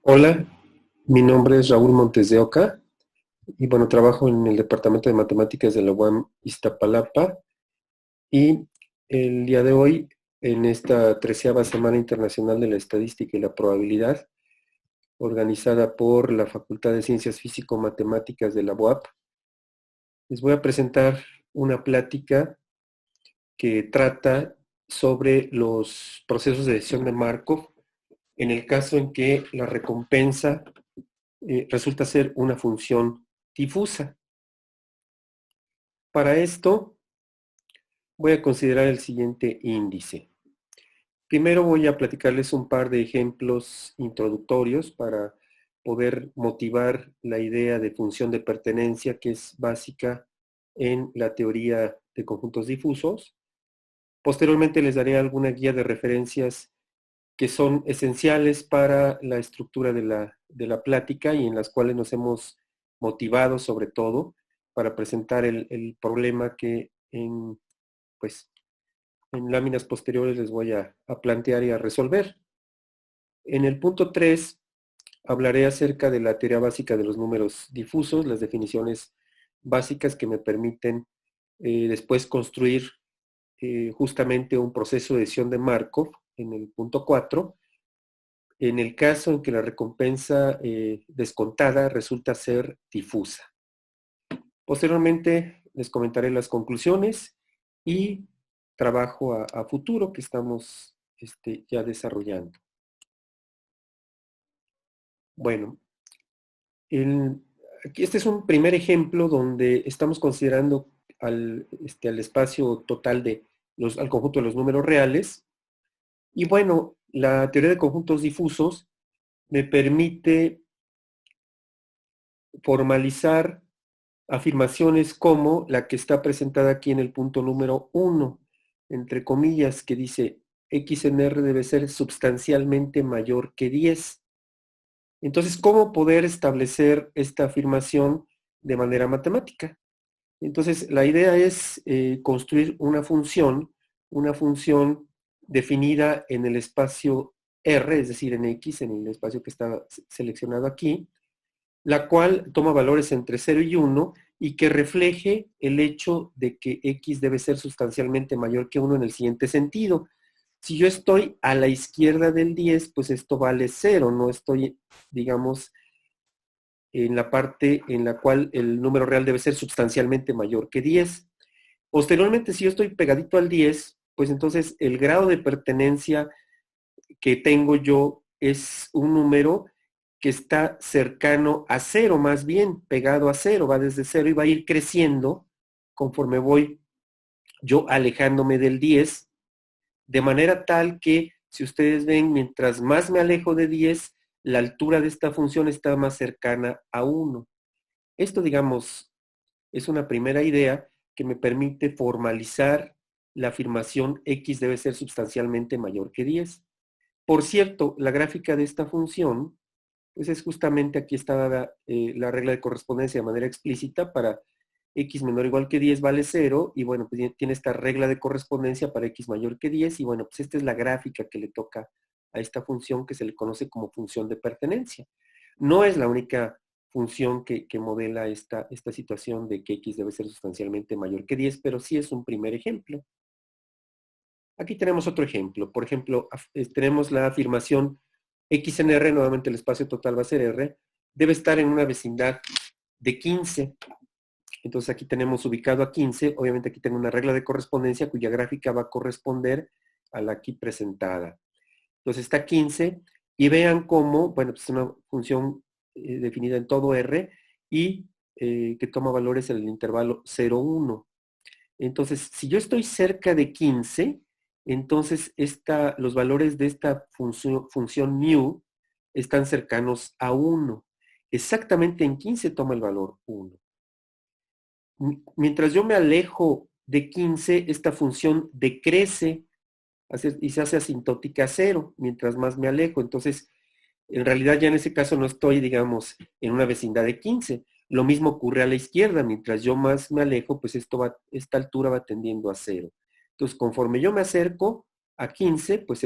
Hola, mi nombre es Raúl Montes de Oca y bueno, trabajo en el Departamento de Matemáticas de la UAM Iztapalapa y el día de hoy, en esta 13ª Semana Internacional de la Estadística y la Probabilidad, organizada por la Facultad de Ciencias Físico-Matemáticas de la UAP, les voy a presentar una plática que trata sobre los procesos de decisión de Markov en el caso en que la recompensa resulta ser una función difusa. Para esto voy a considerar el siguiente índice. Primero voy a platicarles un par de ejemplos introductorios para poder motivar la idea de función de pertenencia que es básica en la teoría de conjuntos difusos. Posteriormente les daré alguna guía de referencias que son esenciales para la estructura de la plática y en las cuales nos hemos motivado sobre todo para presentar el problema que pues, en láminas posteriores les voy a plantear y a resolver. En el punto 3 hablaré acerca de la teoría básica de los números difusos, las definiciones básicas que me permiten después construir justamente un proceso de decisión de Markov en el punto 4, en el caso en que la recompensa descontada resulta ser difusa. Posteriormente les comentaré las conclusiones y trabajo a futuro que estamos ya desarrollando. Bueno, este es un primer ejemplo donde estamos considerando al espacio total al conjunto de los números reales. Y bueno, la teoría de conjuntos difusos me permite formalizar afirmaciones como la que está presentada aquí en el punto número 1, entre comillas, que dice x en R debe ser sustancialmente mayor que 10. Entonces, ¿cómo poder establecer esta afirmación de manera matemática? Entonces, la idea es construir una función definida en el espacio R, es decir, en X, en el espacio que está seleccionado aquí, la cual toma valores entre 0 y 1 y que refleje el hecho de que X debe ser sustancialmente mayor que 1 en el siguiente sentido. Si yo estoy a la izquierda del 10, pues esto vale 0, no estoy, digamos, en la parte en la cual el número real debe ser sustancialmente mayor que 10. Posteriormente, si yo estoy pegadito al 10, pues entonces el grado de pertenencia que tengo yo es un número que está cercano a 0, más bien pegado a 0, va desde 0 y va a ir creciendo conforme voy yo alejándome del 10, de manera tal que, si ustedes ven, mientras más me alejo de 10, la altura de esta función está más cercana a 1. Esto, digamos, es una primera idea que me permite formalizar la afirmación x debe ser sustancialmente mayor que 10. Por cierto, la gráfica de esta función, pues es justamente aquí está dada la regla de correspondencia de manera explícita para x menor o igual que 10 vale 0, y bueno, pues tiene esta regla de correspondencia para x mayor que 10, y bueno, pues esta es la gráfica que le toca a esta función que se le conoce como función de pertenencia. No es la única función que modela esta situación de que x debe ser sustancialmente mayor que 10, pero sí es un primer ejemplo. Aquí tenemos otro ejemplo. Por ejemplo, tenemos la afirmación x en R, nuevamente el espacio total va a ser R, debe estar en una vecindad de 15. Entonces aquí tenemos ubicado a 15. Obviamente aquí tengo una regla de correspondencia cuya gráfica va a corresponder a la aquí presentada. Entonces está 15 y vean cómo, bueno, pues es una función definida en todo R y que toma valores en el intervalo 0, 1. Entonces, si yo estoy cerca de 15, entonces los valores de esta función mu están cercanos a 1. Exactamente en 15 toma el valor 1. Mientras yo me alejo de 15, esta función decrece y se hace asintótica a 0, mientras más me alejo. Entonces, en realidad ya en ese caso no estoy, digamos, en una vecindad de 15. Lo mismo ocurre a la izquierda. Mientras yo más me alejo, pues esta altura va tendiendo a 0. Entonces, conforme yo me acerco a 15, pues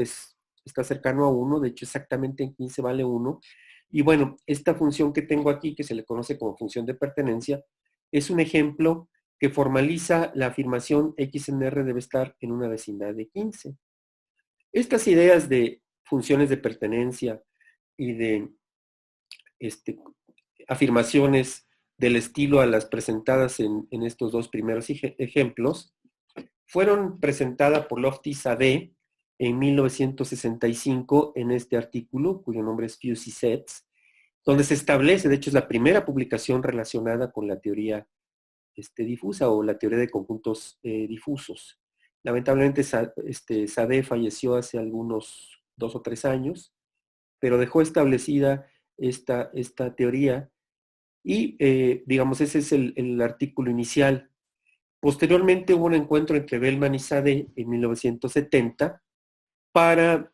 está cercano a 1. De hecho, exactamente en 15 vale 1. Y bueno, esta función que tengo aquí, que se le conoce como función de pertenencia, es un ejemplo que formaliza la afirmación X en R debe estar en una vecindad de 15. Estas ideas de funciones de pertenencia y de afirmaciones del estilo a las presentadas en estos dos primeros ejemplos, fueron presentadas por Lofty Zadeh en 1965 en este artículo, cuyo nombre es Fuzzy Sets, donde se establece, de hecho es la primera publicación relacionada con la teoría difusa o la teoría de conjuntos difusos. Lamentablemente Zadeh falleció hace algunos 2 o 3 años, pero dejó establecida esta teoría y, digamos, ese es el artículo inicial. Posteriormente hubo un encuentro entre Bellman y Zadeh en 1970 para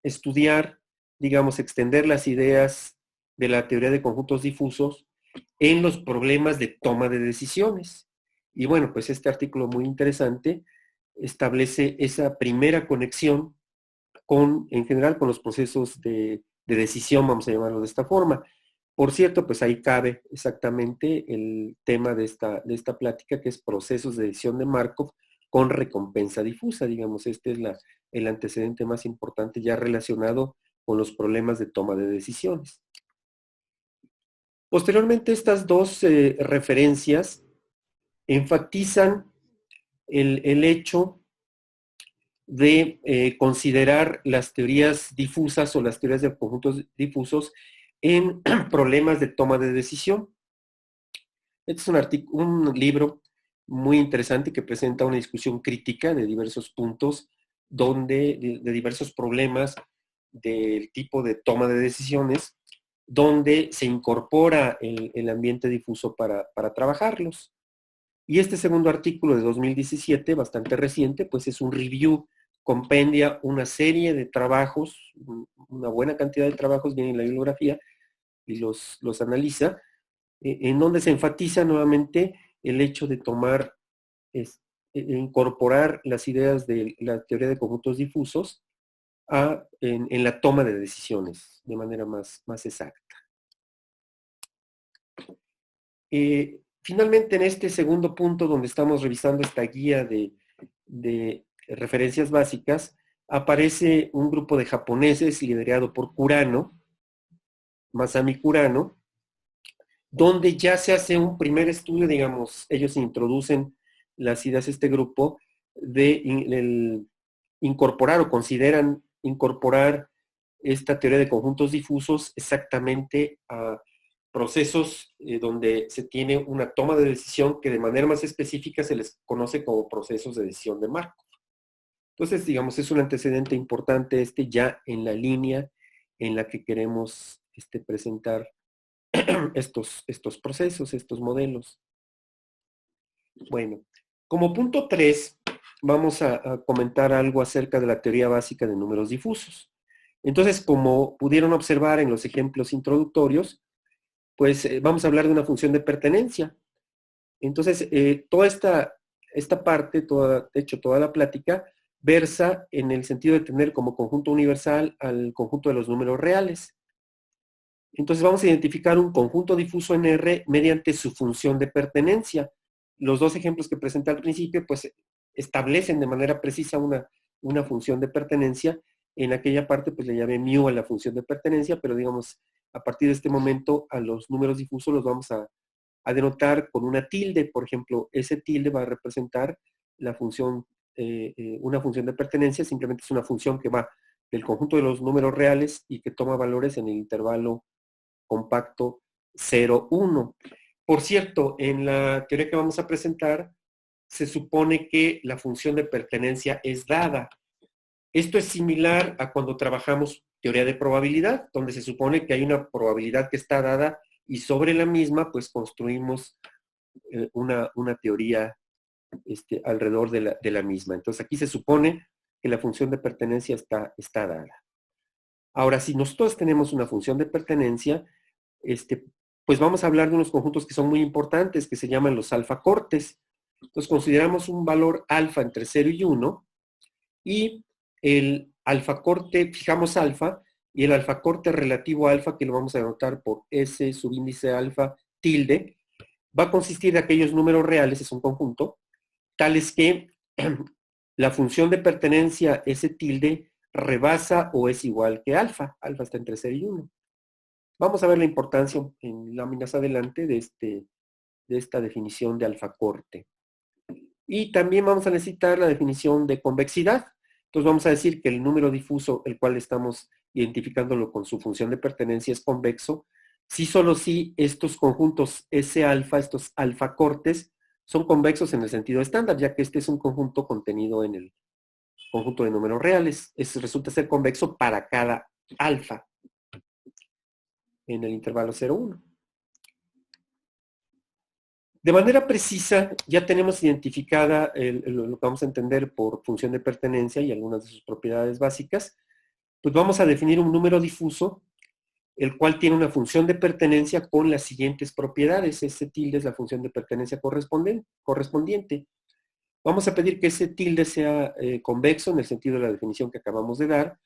estudiar, digamos, extender las ideas de la teoría de conjuntos difusos en los problemas de toma de decisiones. Y bueno, pues este artículo muy interesante establece esa primera conexión en general, con los procesos de decisión, vamos a llamarlo de esta forma. Por cierto, pues ahí cabe exactamente el tema de esta plática, que es procesos de decisión de Markov con recompensa difusa. Digamos, este es el antecedente más importante ya relacionado con los problemas de toma de decisiones. Posteriormente, estas dos referencias enfatizan el hecho de considerar las teorías difusas o las teorías de conjuntos difusos en problemas de toma de decisión. Este es un libro muy interesante que presenta una discusión crítica de diversos puntos, de diversos problemas del tipo de toma de decisiones, donde se incorpora el ambiente difuso para trabajarlos. Y este segundo artículo de 2017, bastante reciente, pues es un review, compendia una serie de trabajos, una buena cantidad de trabajos, viene en la bibliografía y los analiza, en donde se enfatiza nuevamente el hecho de incorporar las ideas de la teoría de conjuntos difusos en la toma de decisiones de manera más exacta. Finalmente, en este segundo punto, donde estamos revisando esta guía de referencias básicas, aparece un grupo de japoneses liderado por Kurano, Masami Kurano, donde ya se hace un primer estudio, digamos, ellos introducen las ideas de este grupo de incorporar o consideran incorporar esta teoría de conjuntos difusos exactamente a procesos donde se tiene una toma de decisión que de manera más específica se les conoce como procesos de decisión de Markov. Entonces, digamos, es un antecedente importante ya en la línea en la que queremos presentar estos procesos, estos modelos. Bueno, como punto 3, vamos a comentar algo acerca de la teoría básica de números difusos. Entonces, como pudieron observar en los ejemplos introductorios, pues vamos a hablar de una función de pertenencia. Entonces, toda esta parte, de hecho, toda la plática, versa en el sentido de tener como conjunto universal al conjunto de los números reales. Entonces vamos a identificar un conjunto difuso en R mediante su función de pertenencia. Los dos ejemplos que presenté al principio, pues establecen de manera precisa una función de pertenencia. En aquella parte, pues le llamé mu a la función de pertenencia, pero digamos, a partir de este momento, a los números difusos los vamos a denotar con una tilde. Por ejemplo, ese tilde va a representar la función, una función de pertenencia, simplemente es una función que va del conjunto de los números reales y que toma valores en el intervalo compacto 0, 1. Por cierto, en la teoría que vamos a presentar, se supone que la función de pertenencia es dada. Esto es similar a cuando trabajamos teoría de probabilidad, donde se supone que hay una probabilidad que está dada y sobre la misma, pues construimos una teoría alrededor de la misma. Entonces aquí se supone que la función de pertenencia está dada. Ahora, si nosotros tenemos una función de pertenencia, pues vamos a hablar de unos conjuntos que son muy importantes, que se llaman los alfacortes. Entonces consideramos un valor alfa entre 0 y 1, y el alfacorte, fijamos alfa, y el alfacorte relativo a alfa, que lo vamos a anotar por S subíndice alfa tilde, va a consistir de aquellos números reales, es un conjunto, tales que la función de pertenencia S tilde rebasa o es igual que alfa. Alfa está entre 0 y 1. Vamos a ver la importancia en láminas adelante de esta definición de alfacorte. Y también vamos a necesitar la definición de convexidad. Entonces vamos a decir que el número difuso, el cual estamos identificándolo con su función de pertenencia, es convexo, si solo si estos conjuntos S alfa, estos alfacortes, son convexos en el sentido estándar, ya que este es un conjunto contenido en el conjunto de números reales. Resulta ser convexo para cada alfa en el intervalo 0,1. De manera precisa, ya tenemos identificada lo que vamos a entender por función de pertenencia y algunas de sus propiedades básicas. Pues vamos a definir un número difuso, el cual tiene una función de pertenencia con las siguientes propiedades. S tilde es la función de pertenencia correspondiente. Vamos a pedir que ese tilde sea convexo en el sentido de la definición que acabamos de dar.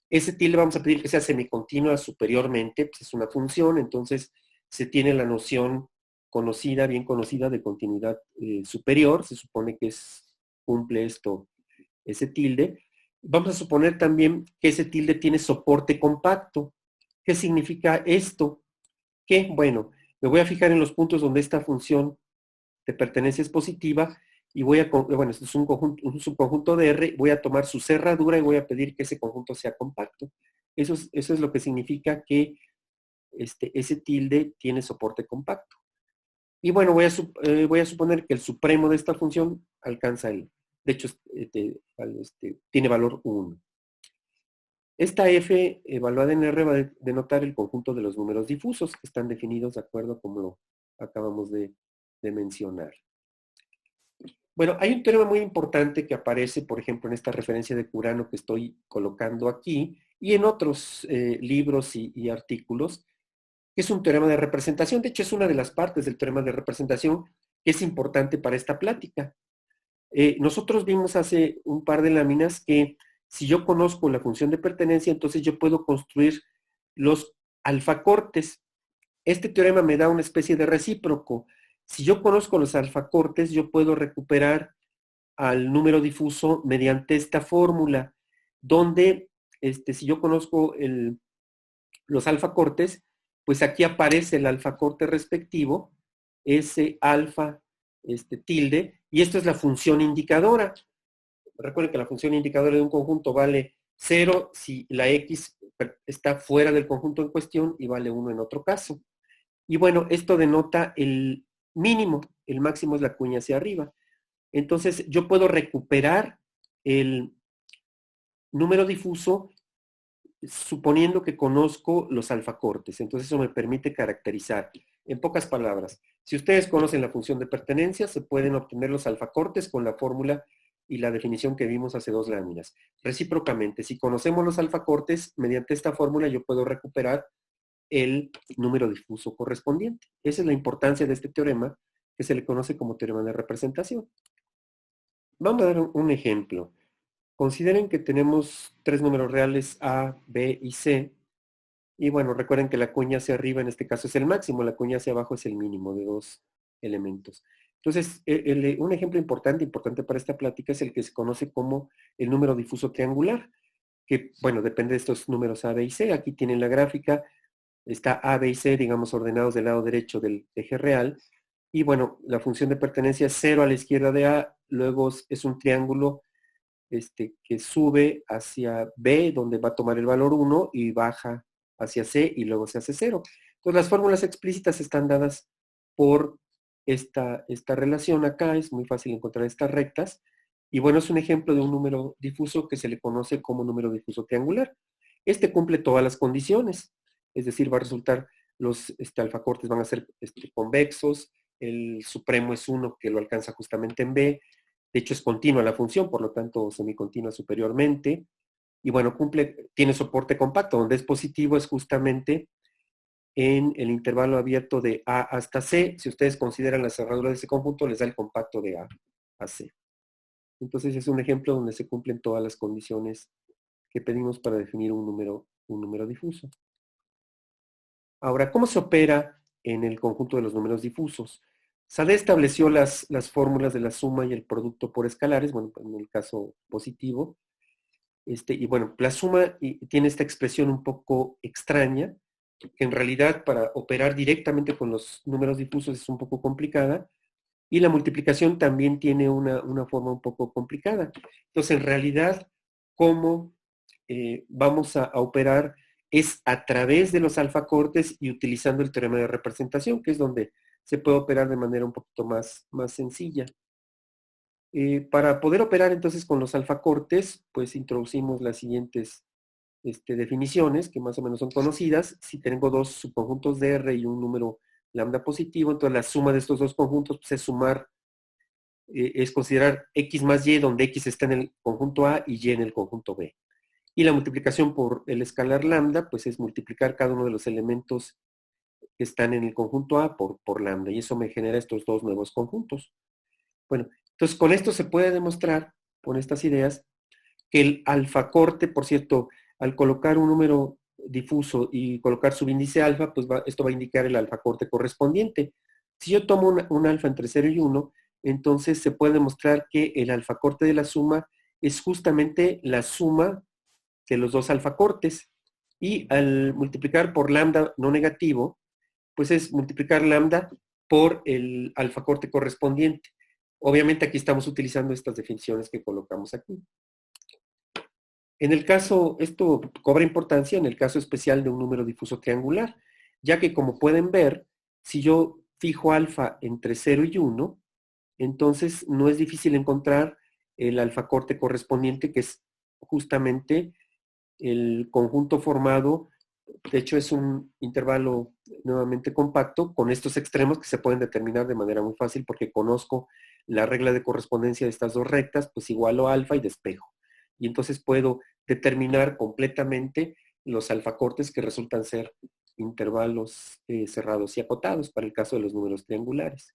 Ese tilde vamos a pedir que sea semicontinua superiormente, pues es una función, entonces se tiene la noción conocida, bien conocida, de continuidad superior, se supone que cumple esto, ese tilde. Vamos a suponer también que ese tilde tiene soporte compacto. ¿Qué significa esto? Que, bueno, me voy a fijar en los puntos donde esta función de pertenencia es positiva y voy a, bueno, esto es un subconjunto de R, voy a tomar su cerradura y voy a pedir que ese conjunto sea compacto. Eso es lo que significa que ese tilde tiene soporte compacto. Y bueno, voy a suponer que el supremo de esta función alcanza de hecho, tiene valor 1. Esta f evaluada en R va a denotar el conjunto de los números difusos que están definidos de acuerdo a como lo acabamos de mencionar. Bueno, hay un teorema muy importante que aparece, por ejemplo, en esta referencia de Curano que estoy colocando aquí y en otros libros y artículos, que es un teorema de representación. De hecho, es una de las partes del teorema de representación que es importante para esta plática. Nosotros vimos hace un par de láminas que si yo conozco la función de pertenencia, entonces yo puedo construir los alfacortes. Este teorema me da una especie de recíproco. Si yo conozco los alfacortes, yo puedo recuperar al número difuso mediante esta fórmula, donde si yo conozco los alfacortes, pues aquí aparece el alfacorte respectivo, ese alfa tilde, y esto es la función indicadora. Recuerden que la función indicadora de un conjunto vale 0 si la x está fuera del conjunto en cuestión y vale 1 en otro caso. Y bueno, esto denota el mínimo, el máximo es la cuña hacia arriba. Entonces, yo puedo recuperar el número difuso suponiendo que conozco los alfacortes. Entonces, eso me permite caracterizar. En pocas palabras, si ustedes conocen la función de pertenencia, se pueden obtener los alfacortes con la fórmula y la definición que vimos hace 2 láminas. Recíprocamente, si conocemos los alfacortes, mediante esta fórmula yo puedo recuperar el número difuso correspondiente. Esa es la importancia de este teorema, que se le conoce como teorema de representación. Vamos a dar un ejemplo. Consideren que tenemos 3 números reales A, B y C. Y bueno, recuerden que la cuña hacia arriba en este caso es el máximo, la cuña hacia abajo es el mínimo de 2 elementos. Entonces, un ejemplo importante para esta plática es el que se conoce como el número difuso triangular, que, bueno, depende de estos números A, B y C. Aquí tienen la gráfica, está A, B y C, digamos, ordenados del lado derecho del eje real. Y bueno, la función de pertenencia es 0 a la izquierda de A, luego es un triángulo que sube hacia B, donde va a tomar el valor 1, y baja hacia C, y luego se hace 0. Entonces, las fórmulas explícitas están dadas por esta relación acá. Es muy fácil encontrar estas rectas. Y bueno, es un ejemplo de un número difuso que se le conoce como número difuso triangular. Este cumple todas las condiciones. Es decir, va a resultar, los alfacortes van a ser convexos, el supremo es 1 que lo alcanza justamente en B, de hecho es continua la función, por lo tanto semicontinua superiormente, y bueno, tiene soporte compacto, donde es positivo es justamente en el intervalo abierto de A hasta C. Si ustedes consideran la cerradura de ese conjunto, les da el compacto de A a C. Entonces es un ejemplo donde se cumplen todas las condiciones que pedimos para definir un número un número difuso. Ahora, ¿cómo se opera en el conjunto de los números difusos? Sade estableció las fórmulas de la suma y el producto por escalares, bueno, en el caso positivo. Y bueno, la suma tiene esta expresión un poco extraña, que en realidad para operar directamente con los números difusos es un poco complicada, y la multiplicación también tiene una forma un poco complicada. Entonces, en realidad, cómo vamos a operar es a través de los alfacortes y utilizando el teorema de representación, que es donde se puede operar de manera un poquito más sencilla. Para poder operar entonces con los alfacortes, pues introducimos las siguientes definiciones, que más o menos son conocidas. Si tengo dos subconjuntos de R y un número lambda positivo, entonces la suma de estos dos conjuntos pues, es sumar, es considerar X más Y, donde X está en el conjunto A y Y en el conjunto B. Y la multiplicación por el escalar lambda, pues es multiplicar cada uno de los elementos que están en el conjunto A por lambda, y eso me genera estos dos nuevos conjuntos. Bueno, entonces con esto se puede demostrar, con estas ideas, que el alfacorte, por cierto, al colocar un número difuso y colocar subíndice alfa, pues esto va a indicar el alfacorte correspondiente. Si yo tomo un alfa entre 0 y 1, entonces se puede demostrar que el alfacorte de la suma es justamente la suma de los dos alfacortes. Y al multiplicar por lambda no negativo, pues es multiplicar lambda por el alfacorte correspondiente. Obviamente aquí estamos utilizando estas definiciones que colocamos aquí. En el caso, esto cobra importancia en el caso especial de un número difuso triangular, ya que como pueden ver, si yo fijo alfa entre 0 y 1, entonces no es difícil encontrar el alfacorte correspondiente, que es justamente el conjunto formado, de hecho es un intervalo nuevamente compacto, con estos extremos que se pueden determinar de manera muy fácil porque conozco la regla de correspondencia de estas dos rectas, pues igualo alfa y despejo. Y entonces puedo determinar completamente los alfacortes que resultan ser intervalos cerrados y acotados para el caso de los números triangulares.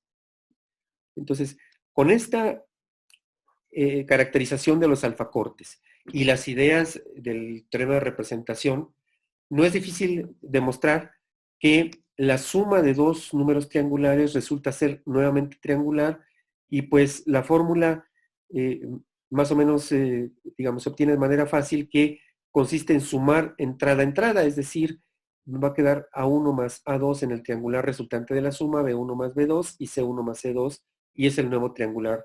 Entonces, con esta caracterización de los alfacortes y las ideas del teorema de representación, no es difícil demostrar que la suma de dos números triangulares resulta ser nuevamente triangular y pues la fórmula más o menos, digamos, se obtiene de manera fácil, que consiste en sumar entrada a entrada, es decir, va a quedar A1 más A2 en el triangular resultante de la suma, B1 más B2 y C1 más C2, y es el nuevo triangular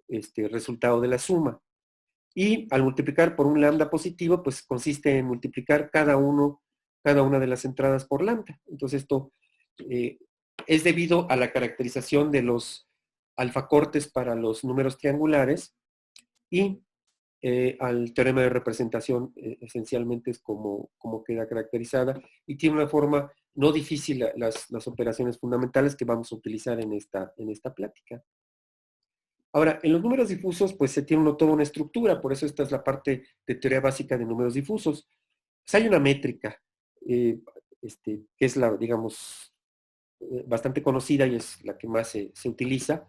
resultado de la suma. Y al multiplicar por un lambda positivo, pues consiste en multiplicar cada una de las entradas por lambda. Entonces esto es debido a la caracterización de los alfacortes para los números triangulares y al teorema de representación esencialmente es como queda caracterizada y tiene una forma no difícil las operaciones fundamentales que vamos a utilizar en esta plática. Ahora, en los números difusos, pues se tiene toda una estructura, por eso esta es la parte de teoría básica de números difusos. Pues hay una métrica, que es la, digamos, bastante conocida y es la que más se utiliza.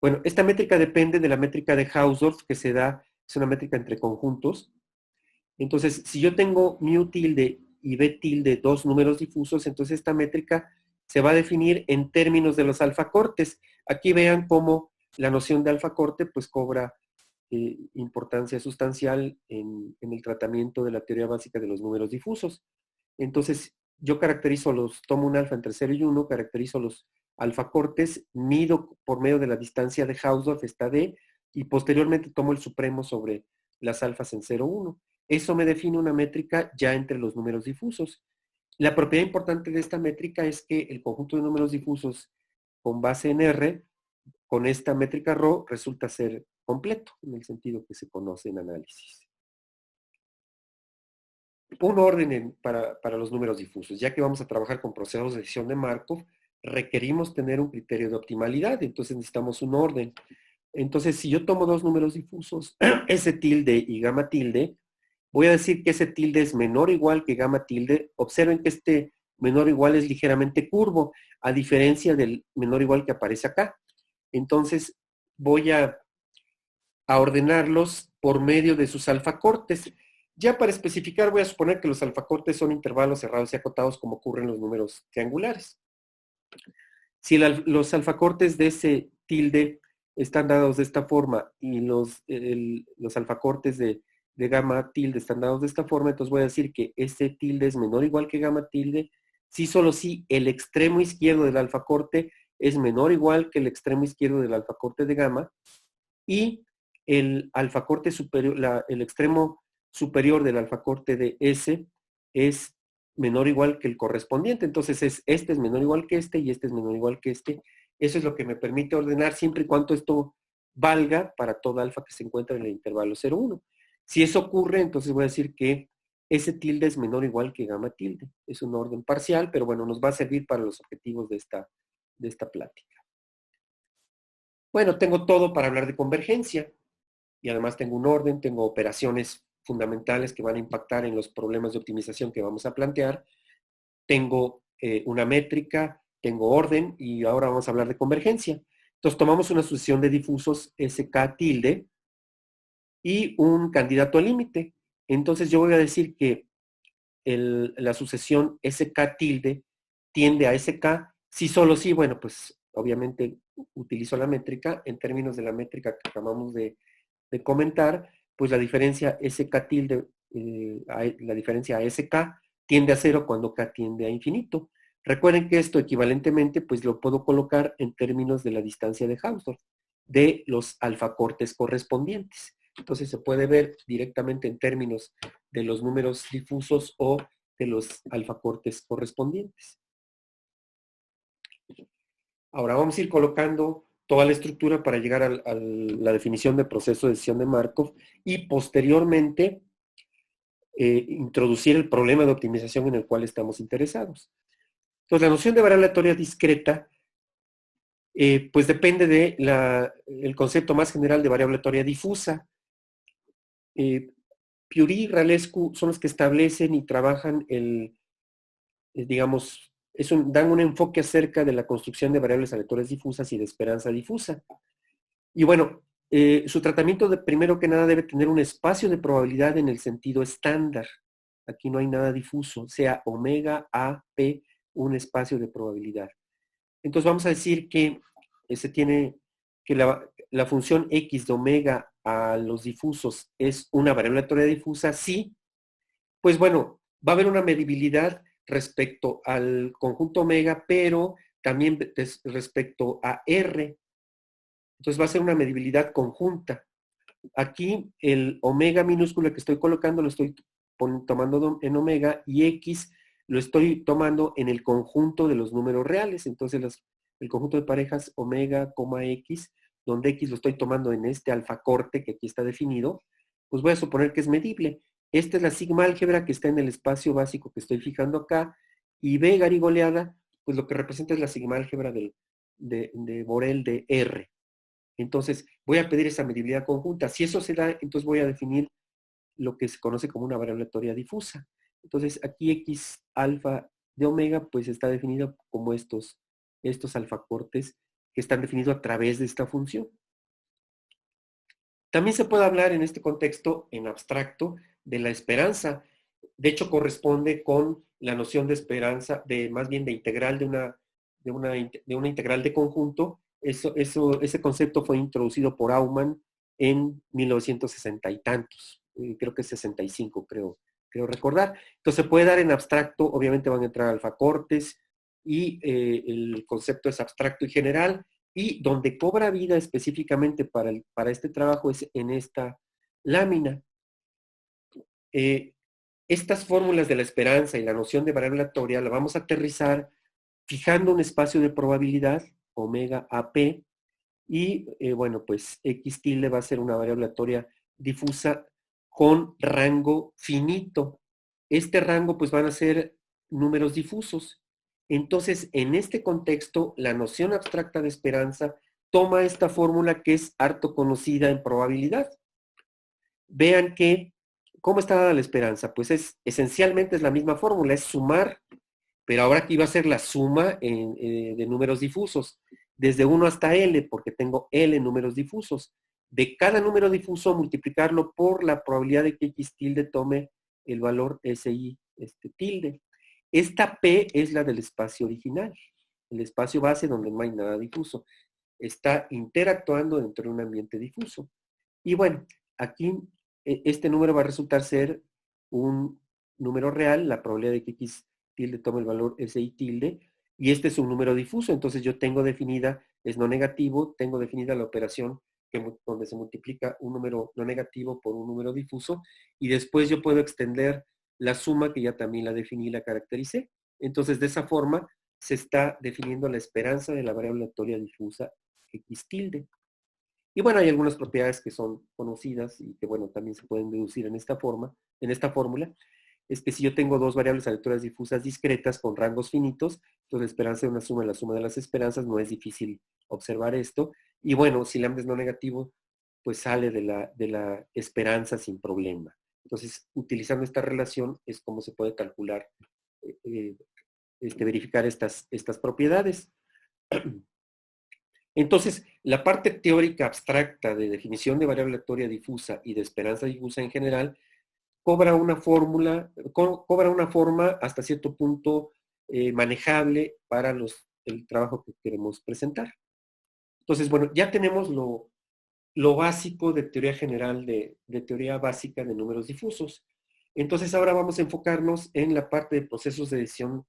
Bueno, esta métrica depende de la métrica de Hausdorff, que se da, es una métrica entre conjuntos. Entonces, si yo tengo mu tilde y b tilde, dos números difusos, entonces esta métrica se va a definir en términos de los alfacortes. Aquí vean cómo la noción de alfacorte pues cobra importancia sustancial en el tratamiento de la teoría básica de los números difusos. Entonces, yo tomo un alfa entre 0 y 1, caracterizo los alfacortes, mido por medio de la distancia de Hausdorff, esta D, y posteriormente tomo el supremo sobre las alfas en 0, 1. Eso me define una métrica ya entre los números difusos. La propiedad importante de esta métrica es que el conjunto de números difusos con base en R, con esta métrica ρ, resulta ser completo, en el sentido que se conoce en análisis. Un orden para los números difusos. Ya que vamos a trabajar con procesos de decisión de Markov, requerimos tener un criterio de optimalidad, entonces necesitamos un orden. Entonces, si yo tomo dos números difusos, S tilde y gamma tilde, voy a decir que S tilde es menor o igual que gamma tilde. Observen que este menor o igual es ligeramente curvo, a diferencia del menor o igual que aparece acá. Entonces, voy a ordenarlos por medio de sus alfacortes. Ya para especificar, voy a suponer que los alfacortes son intervalos cerrados y acotados como ocurre en los números triangulares. Si los alfacortes de ese tilde están dados de esta forma y los alfacortes de gamma tilde están dados de esta forma, entonces voy a decir que ese tilde es menor o igual que gamma tilde, si solo si el extremo izquierdo del alfacorte es menor o igual que el extremo izquierdo del alfacorte de gamma, y el alfacorte superior, el extremo superior del alfacorte de S es menor o igual que el correspondiente. Entonces este es menor o igual que este y este es menor o igual que este. Eso es lo que me permite ordenar siempre y cuando esto valga para toda alfa que se encuentra en el intervalo 0, 1. Si eso ocurre, entonces voy a decir que ese tilde es menor o igual que gamma tilde. Es un orden parcial, pero bueno, nos va a servir para los objetivos de esta plática. Bueno, tengo todo para hablar de convergencia y además tengo un orden, tengo operaciones fundamentales que van a impactar en los problemas de optimización que vamos a plantear. Tengo una métrica, tengo orden y ahora vamos a hablar de convergencia. Entonces tomamos una sucesión de difusos SK tilde y un candidato al límite. Entonces yo voy a decir que la sucesión SK tilde tiende a SK, si solo si, bueno, pues obviamente utilizo la métrica. En términos de la métrica que acabamos de comentar, pues la diferencia SK tilde, la diferencia a SK tiende a 0 cuando K tiende a infinito. Recuerden que esto equivalentemente pues lo puedo colocar en términos de la distancia de Hausdorff, de los alfacortes correspondientes. Entonces se puede ver directamente en términos de los números difusos o de los alfacortes correspondientes. Ahora vamos a ir colocando toda la estructura para llegar a la definición de proceso de decisión de Markov y posteriormente introducir el problema de optimización en el cual estamos interesados. Entonces, la noción de variable aleatoria discreta pues depende del concepto más general de variable aleatoria difusa. Piuri y Ralescu son los que establecen y trabajan digamos, dan un enfoque acerca de la construcción de variables aleatorias difusas y de esperanza difusa. Y bueno, su tratamiento primero que nada debe tener un espacio de probabilidad en el sentido estándar. Aquí no hay nada difuso, sea omega, A, P, un espacio de probabilidad. Entonces vamos a decir que se tiene que la función X de omega a los difusos es una variable aleatoria difusa, sí, pues bueno, va a haber una medibilidad respecto al conjunto omega, pero también respecto a R. Entonces va a ser una medibilidad conjunta. Aquí el omega minúsculo que estoy colocando lo estoy tomando en omega y X lo estoy tomando en el conjunto de los números reales. Entonces el conjunto de parejas omega, X, donde X lo estoy tomando en este alfacorte que aquí está definido, pues voy a suponer que es medible. Esta es la sigma álgebra que está en el espacio básico que estoy fijando acá, y B garigoleada, pues lo que representa es la sigma álgebra de Borel de R. Entonces, voy a pedir esa medibilidad conjunta. Si eso se da, entonces voy a definir lo que se conoce como una variable aleatoria difusa. Entonces, aquí X alfa de omega, pues está definido como estos alfacortes que están definidos a través de esta función. También se puede hablar en este contexto, en abstracto, de la esperanza. De hecho, corresponde con la noción de esperanza, más bien de integral de una integral de conjunto. Ese concepto fue introducido por Aumann en 1960 y tantos. Creo que es 65, creo recordar. Entonces se puede dar en abstracto, obviamente van a entrar alfacortes y el concepto es abstracto y general, y donde cobra vida específicamente para este trabajo es en esta lámina. Estas fórmulas de la esperanza y la noción de variable aleatoria la vamos a aterrizar fijando un espacio de probabilidad, omega AP, y bueno, pues X tilde va a ser una variable aleatoria difusa con rango finito. Este rango pues van a ser números difusos. Entonces, en este contexto, la noción abstracta de esperanza toma esta fórmula que es harto conocida en probabilidad. Vean que, ¿cómo está dada la esperanza? Pues esencialmente es la misma fórmula, es sumar, pero ahora aquí va a ser la suma de números difusos, desde 1 hasta L, porque tengo L números difusos. de cada número difuso multiplicarlo por la probabilidad de que X tilde tome el valor SI tilde. Esta P es la del espacio original, el espacio base donde no hay nada difuso. Está interactuando dentro de un ambiente difuso. Y bueno, aquí este número va a resultar ser un número real, la probabilidad de que X tilde tome el valor SI tilde, y este es un número difuso, entonces yo tengo definida, es no negativo, tengo definida la operación donde se multiplica un número no negativo por un número difuso, y después yo puedo extender la suma que ya también la definí y la caractericé. Entonces, de esa forma, se está definiendo la esperanza de la variable aleatoria difusa X tilde. Y bueno, hay algunas propiedades que son conocidas y que, bueno, también se pueden deducir en esta forma, en esta fórmula. Es que si yo tengo dos variables aleatorias difusas discretas con rangos finitos, entonces la esperanza de una suma es la suma de las esperanzas, no es difícil observar esto. Y bueno, si lambda es no negativo, pues sale de la esperanza sin problema. Entonces, utilizando esta relación es como se puede calcular, verificar estas propiedades. Entonces, la parte teórica abstracta de definición de variable aleatoria difusa y de esperanza difusa en general cobra una forma hasta cierto punto manejable para el trabajo que queremos presentar. Entonces, bueno, ya tenemos lo básico de teoría general, de teoría básica de números difusos. Entonces, ahora vamos a enfocarnos en la parte de procesos de decisión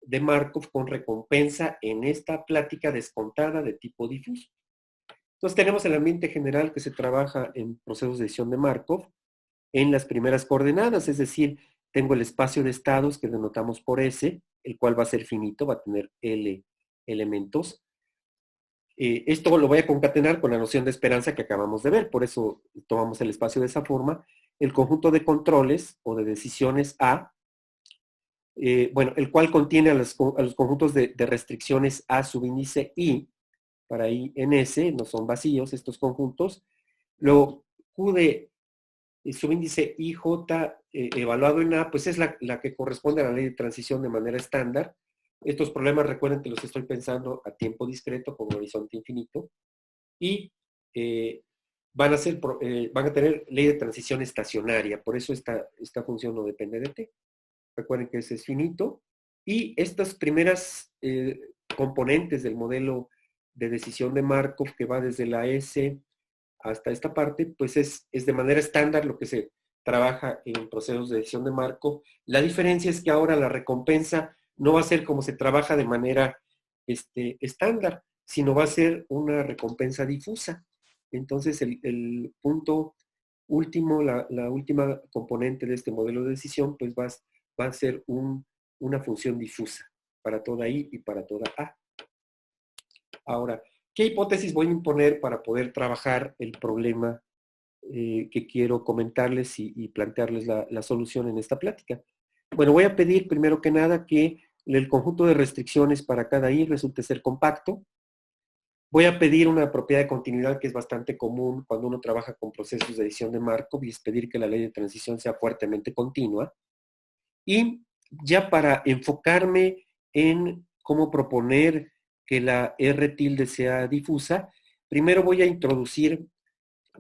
de Markov con recompensa en esta plática descontada de tipo difuso. Entonces, tenemos el ambiente general que se trabaja en procesos de decisión de Markov en las primeras coordenadas, es decir, tengo el espacio de estados que denotamos por S, el cual va a ser finito, va a tener L elementos. Esto lo voy a concatenar con la noción de esperanza que acabamos de ver, por eso tomamos el espacio de esa forma. El conjunto de controles o de decisiones A, bueno, el cual contiene a los conjuntos de restricciones A subíndice I, para I en S, no son vacíos estos conjuntos. Luego, Q de subíndice IJ evaluado en A, pues es la que corresponde a la ley de transición de manera estándar. Estos problemas recuerden que los estoy pensando a tiempo discreto con horizonte infinito y van a tener ley de transición estacionaria, por eso esta función no depende de t. Recuerden que ese es finito y estas primeras componentes del modelo de decisión de Markov que va desde la S hasta esta parte, pues es de manera estándar lo que se trabaja en procesos de decisión de Markov. La diferencia es que ahora la recompensa no va a ser como se trabaja de manera estándar, sino va a ser una recompensa difusa. Entonces, el punto último, la última componente de este modelo de decisión, pues va a ser una función difusa para toda I y para toda A. Ahora, ¿qué hipótesis voy a imponer para poder trabajar el problema que quiero comentarles y plantearles la solución en esta plática? Bueno, voy a pedir primero que nada que el conjunto de restricciones para cada I resulte ser compacto. Voy a pedir una propiedad de continuidad que es bastante común cuando uno trabaja con procesos de decisión de Markov y es pedir que la ley de transición sea fuertemente continua. Y ya para enfocarme en cómo proponer que la R tilde sea difusa, primero voy a introducir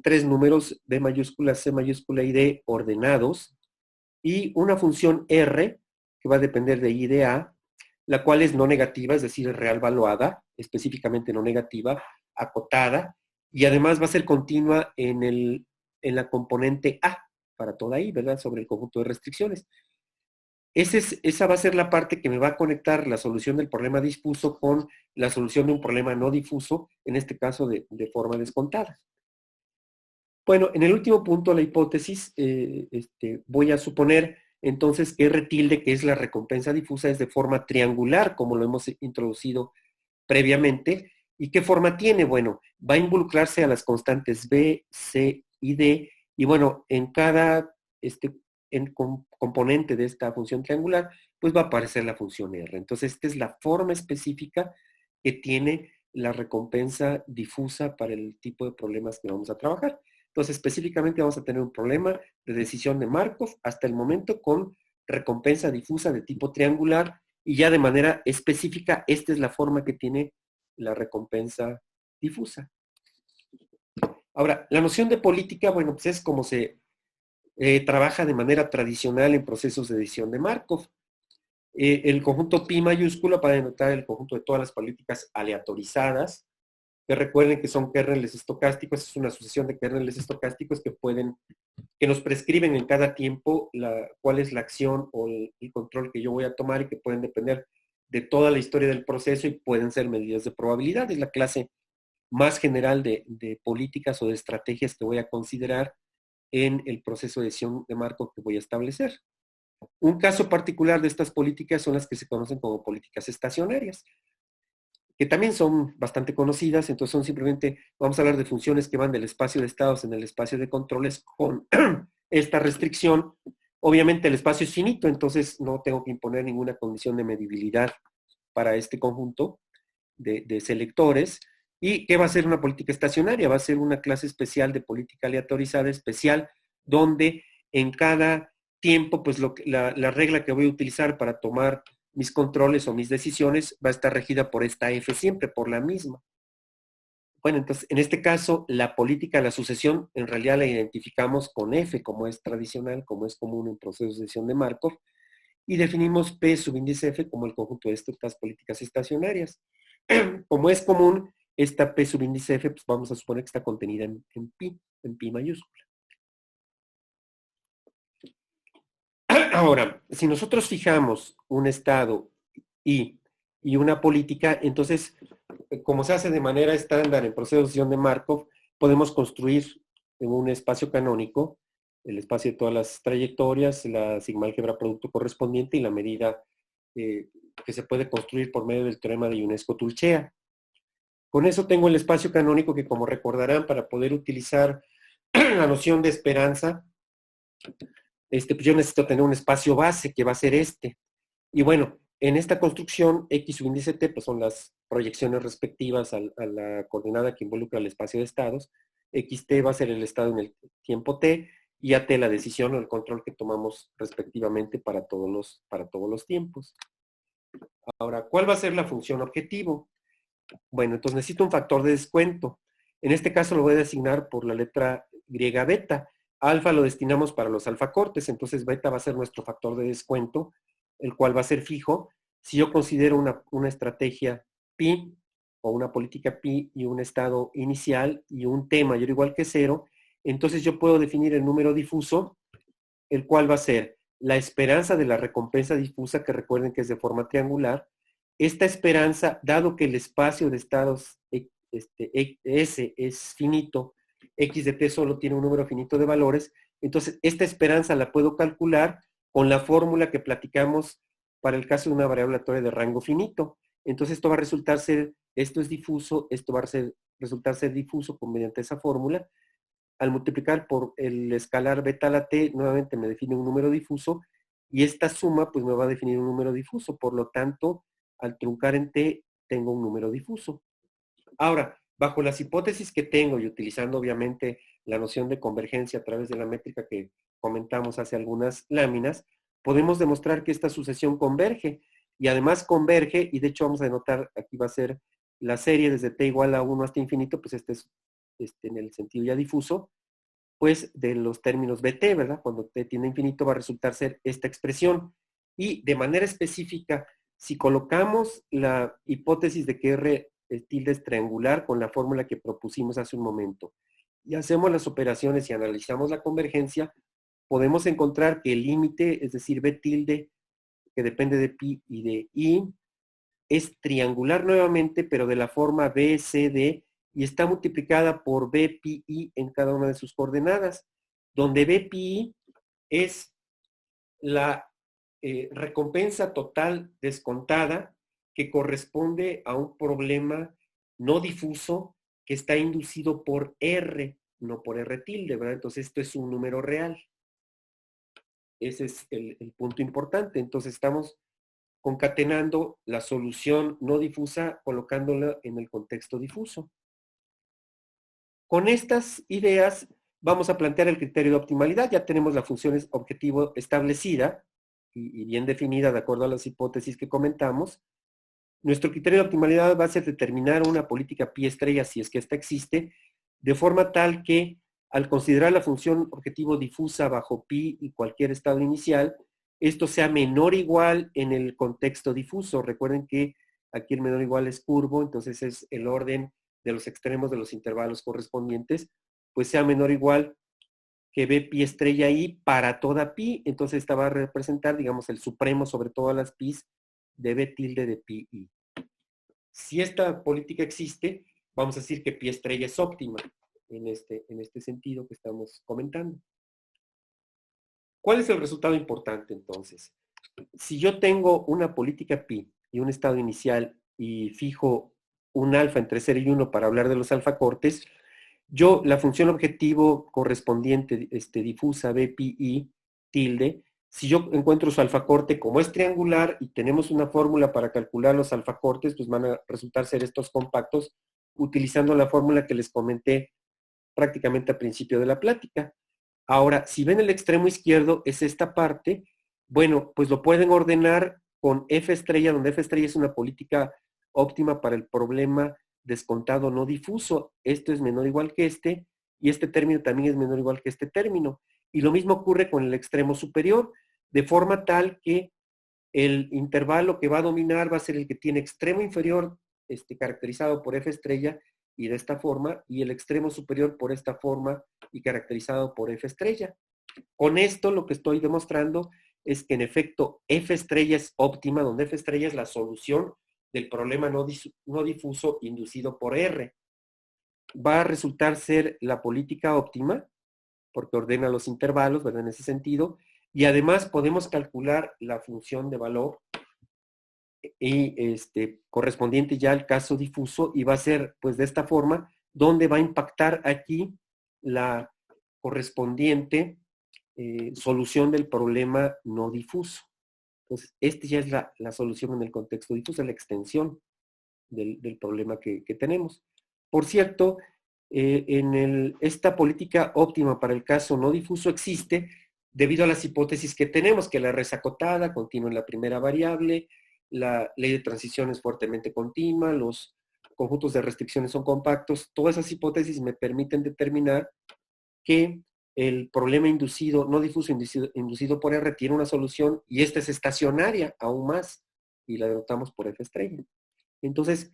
tres números B mayúscula, C mayúscula y D ordenados y una función R que va a depender de I de A, la cual es no negativa, es decir, real valuada, específicamente no negativa, acotada, y además va a ser continua en la componente A para toda I, ¿verdad? Sobre el conjunto de restricciones. Esa va a ser la parte que me va a conectar la solución del problema difuso con la solución de un problema no difuso, en este caso de forma descontada. Bueno, en el último punto, la hipótesis, voy a suponer entonces que R tilde, que es la recompensa difusa, es de forma triangular, como lo hemos introducido previamente. ¿Y qué forma tiene? Bueno, va a involucrarse a las constantes B, C y D, y bueno, en cada componente de esta función triangular, pues va a aparecer la función R. Entonces, esta es la forma específica que tiene la recompensa difusa para el tipo de problemas que vamos a trabajar. Entonces, específicamente vamos a tener un problema de decisión de Markov hasta el momento con recompensa difusa de tipo triangular y ya de manera específica, esta es la forma que tiene la recompensa difusa. Ahora, la noción de política, bueno, pues es como se trabaja de manera tradicional en procesos de decisión de Markov. El conjunto pi mayúsculo para denotar el conjunto de todas las políticas aleatorizadas, que recuerden que son kernels estocásticos, es una sucesión de kernels estocásticos que nos prescriben en cada tiempo cuál es la acción o el control que yo voy a tomar y que pueden depender de toda la historia del proceso y pueden ser medidas de probabilidad. Es la clase más general de políticas o de estrategias que voy a considerar en el proceso de decisión de Markov que voy a establecer. Un caso particular de estas políticas son las que se conocen como políticas estacionarias, que también son bastante conocidas, entonces son simplemente, vamos a hablar de funciones que van del espacio de estados en el espacio de controles con esta restricción. Obviamente el espacio es finito, entonces no tengo que imponer ninguna condición de medibilidad para este conjunto de selectores. ¿Y qué va a ser una política estacionaria? Va a ser una clase especial de política aleatorizada especial, donde en cada tiempo, pues la regla que voy a utilizar para tomar mis controles o mis decisiones va a estar regida por esta F siempre, por la misma. Bueno, entonces, en este caso, la política de la sucesión, en realidad la identificamos con F, como es tradicional, como es común en procesos de decisión de Markov, y definimos P subíndice F como el conjunto de estas políticas estacionarias. Como es común, esta P subíndice F, pues vamos a suponer que está contenida en pi mayúscula. Ahora, si nosotros fijamos un estado y una política, entonces, como se hace de manera estándar en procesos de decisión de Markov, podemos construir en un espacio canónico el espacio de todas las trayectorias, la sigma álgebra producto correspondiente y la medida que se puede construir por medio del teorema de Ionesco-Tulcea. Con eso tengo el espacio canónico que, como recordarán, para poder utilizar la noción de esperanza, pues yo necesito tener un espacio base que va a ser este. Y bueno, en esta construcción, X subíndice T, pues son las proyecciones respectivas a la coordenada que involucra el espacio de estados. XT va a ser el estado en el tiempo T y AT la decisión o el control que tomamos respectivamente para todos los tiempos. Ahora, ¿cuál va a ser la función objetivo? Bueno, entonces necesito un factor de descuento. En este caso lo voy a designar por la letra griega beta. Alfa lo destinamos para los alfacortes, entonces beta va a ser nuestro factor de descuento, el cual va a ser fijo. Si yo considero una estrategia pi o una política pi y un estado inicial y un t mayor o igual que 0, entonces yo puedo definir el número difuso, el cual va a ser la esperanza de la recompensa difusa, que recuerden que es de forma triangular. Esta esperanza, dado que el espacio de estados S es finito, X de T solo tiene un número finito de valores, entonces esta esperanza la puedo calcular con la fórmula que platicamos para el caso de una variable aleatoria de rango finito. Entonces esto va a resultar ser, esto es difuso, esto va a resultar ser difuso mediante esa fórmula. Al multiplicar por el escalar beta a la t, nuevamente me define un número difuso, y esta suma pues me va a definir un número difuso. Por lo tanto, al truncar en t, tengo un número difuso. Ahora, bajo las hipótesis que tengo y utilizando obviamente la noción de convergencia a través de la métrica que comentamos hace algunas láminas, podemos demostrar que esta sucesión converge, y además converge, y de hecho vamos a denotar, aquí va a ser la serie desde t igual a 1 hasta infinito, pues este es en el sentido ya difuso, pues de los términos bt, ¿verdad? Cuando t tiende a infinito va a resultar ser esta expresión. Y de manera específica, si colocamos la hipótesis de que R tilde es triangular con la fórmula que propusimos hace un momento, y hacemos las operaciones y analizamos la convergencia, podemos encontrar que el límite, es decir, B tilde, que depende de pi y de i, es triangular nuevamente, pero de la forma BCD, y está multiplicada por BPI en cada una de sus coordenadas, donde BPI es la recompensa total descontada que corresponde a un problema no difuso que está inducido por R, no por R tilde, ¿verdad? Entonces esto es un número real. Ese es el punto importante. Entonces estamos concatenando la solución no difusa, colocándola en el contexto difuso. Con estas ideas vamos a plantear el criterio de optimalidad. Ya tenemos la función objetivo establecida y bien definida de acuerdo a las hipótesis que comentamos. Nuestro criterio de optimalidad va a ser determinar una política pi estrella, si es que esta existe, de forma tal que al considerar la función objetivo difusa bajo pi y cualquier estado inicial, esto sea menor o igual en el contexto difuso. Recuerden que aquí el menor o igual es curvo, entonces es el orden de los extremos de los intervalos correspondientes, pues sea menor o igual que B pi estrella I para toda pi, entonces esta va a representar, digamos, el supremo sobre todas las pis de B tilde de pi I. Si esta política existe, vamos a decir que pi estrella es óptima en este sentido que estamos comentando. ¿Cuál es el resultado importante entonces? Si yo tengo una política pi y un estado inicial y fijo un alfa entre 0 y 1 para hablar de los alfacortes, yo la función objetivo correspondiente difusa B pi I tilde, si yo encuentro su alfacorte como es triangular y tenemos una fórmula para calcular los alfacortes, pues van a resultar ser estos compactos utilizando la fórmula que les comenté prácticamente al principio de la plática. Ahora, si ven el extremo izquierdo, es esta parte, bueno, pues lo pueden ordenar con F estrella, donde F estrella es una política óptima para el problema descontado no difuso. Esto es menor o igual que este, y este término también es menor o igual que este término. Y lo mismo ocurre con el extremo superior, de forma tal que el intervalo que va a dominar va a ser el que tiene extremo inferior caracterizado por F estrella y de esta forma, y el extremo superior por esta forma y caracterizado por F estrella. Con esto lo que estoy demostrando es que en efecto F estrella es óptima, donde F estrella es la solución del problema no difuso inducido por R. Va a resultar ser la política óptima, porque ordena los intervalos, ¿verdad? En ese sentido, y además podemos calcular la función de valor y correspondiente ya al caso difuso, y va a ser pues de esta forma donde va a impactar aquí la correspondiente solución del problema no difuso. Entonces, ya es la solución en el contexto difuso, la extensión del problema que tenemos. Por cierto, esta política óptima para el caso no difuso existe debido a las hipótesis que tenemos, que la R es acotada, continua en la primera variable, la ley de transición es fuertemente continua, los conjuntos de restricciones son compactos. Todas esas hipótesis me permiten determinar que el problema inducido, no difuso, inducido por R tiene una solución, y esta es estacionaria aún más, y la denotamos por F estrella. Entonces,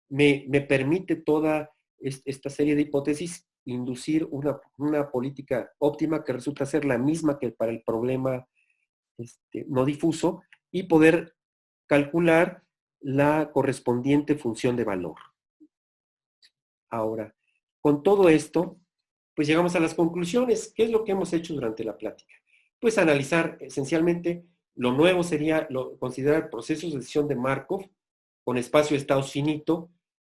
me permite toda esta serie de hipótesis inducir una política óptima que resulta ser la misma que para el problema no difuso, y poder calcular la correspondiente función de valor. Ahora, con todo esto, pues llegamos a las conclusiones. ¿Qué es lo que hemos hecho durante la plática? Pues analizar esencialmente, lo nuevo sería considerar procesos de decisión de Markov con espacio de estados finito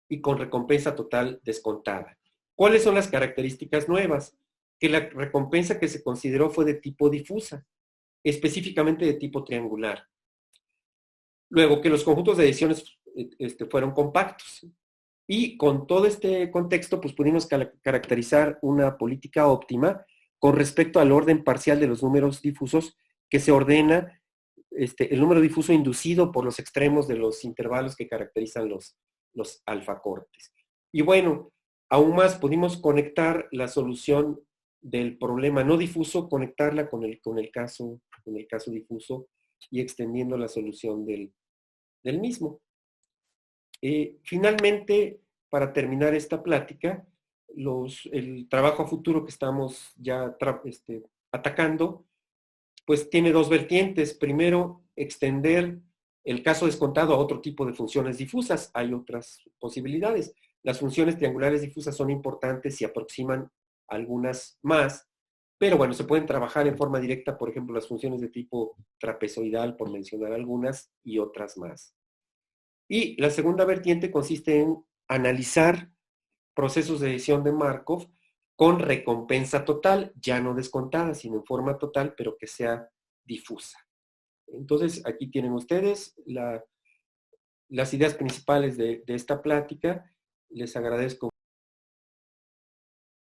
y con recompensa total descontada. ¿Cuáles son las características nuevas? Que la recompensa que se consideró fue de tipo difusa, específicamente de tipo triangular. Luego, que los conjuntos de decisiones fueron compactos. Y con todo este contexto, pues pudimos caracterizar una política óptima con respecto al orden parcial de los números difusos, que se ordena el número difuso inducido por los extremos de los intervalos que caracterizan los alfacortes. Y bueno, aún más pudimos conectar la solución del problema no difuso, conectarla con el caso difuso y extendiendo la solución del mismo. Finalmente, para terminar esta plática, el trabajo a futuro que estamos ya atacando, pues tiene dos vertientes. Primero, extender el caso descontado a otro tipo de funciones difusas. Hay otras posibilidades. Las funciones triangulares difusas son importantes y aproximan algunas más, pero bueno, se pueden trabajar en forma directa, por ejemplo, las funciones de tipo trapezoidal, por mencionar algunas, y otras más. Y la segunda vertiente consiste en analizar procesos de decisión de Markov con recompensa total, ya no descontada, sino en forma total, pero que sea difusa. Entonces, aquí tienen ustedes las ideas principales de esta plática. Les agradezco